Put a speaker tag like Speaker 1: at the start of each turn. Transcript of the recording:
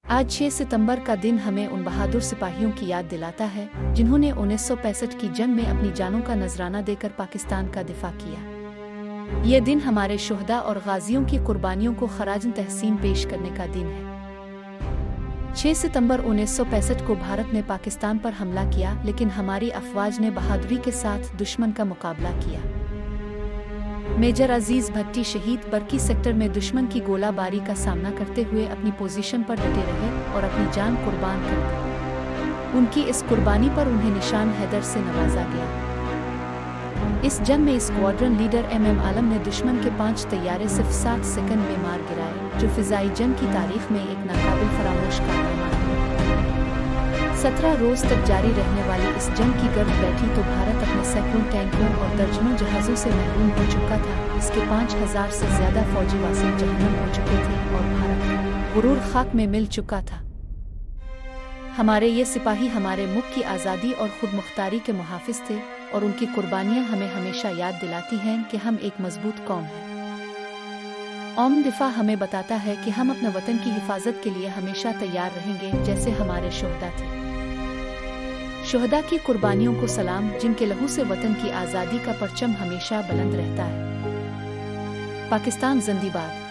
Speaker 1: आज 6 सितंबर का दिन हमें उन बहादुर सिपाहियों की याद दिलाता है जिन्होंने 1965 की जंग में अपनी जानों का नजराना देकर पाकिस्तान का दिफा किया। ये दिन हमारे शुहदा और गाजियों की कुर्बानियों को खराज तहसीन पेश करने का दिन है। 6 सितंबर 1965 को भारत ने पाकिस्तान पर हमला किया, लेकिन हमारी अफवाज ने बहादुरी के साथ दुश्मन का मुकाबला किया। मेजर अजीज भट्टी शहीद बरकी सेक्टर में दुश्मन की गोलाबारी का सामना करते हुए अपनी पोजीशन पर डटे रहे और अपनी जान कुर्बान कर दी। उनकी इस कुर्बानी पर उन्हें निशान हैदर से नवाजा गया। इस जंग में स्क्वाड्रन लीडर MM आलम ने दुश्मन के 5 तैयारे सिर्फ 7 सेकंड में मार गिराए, जो फिजाई जंग की तारीख में एक नाकाबिल फरामोश कारनामा है। 17 रोज तक जारी रहने वाली इस जंग की गर्द बैठी तो भारत अपने सैकड़ों टैंकों और दर्जनों जहाजों से महरूम हो चुका था। इसके 5000 से ज्यादा फौजी वासिल जहन्नम हो चुके थे और भारत गुरूर खाक में मिल चुका था। हमारे ये सिपाही हमारे मुल्क की आज़ादी और खुद मुख्तारी के मुहाफिज थे और उनकी कुर्बानियां हमें हमेशा याद दिलाती हैं कि हम एक मजबूत कौम हैं। औम दिफा हमें बताता है कि हम अपने वतन की हिफाजत के लिए हमेशा तैयार रहेंगे, जैसे हमारे शुहदा थे। शुहदा की कुर्बानियों को सलाम, जिनके लहू से वतन की आज़ादी का परचम हमेशा बुलंद रहता है। पाकिस्तान जिंदाबाद।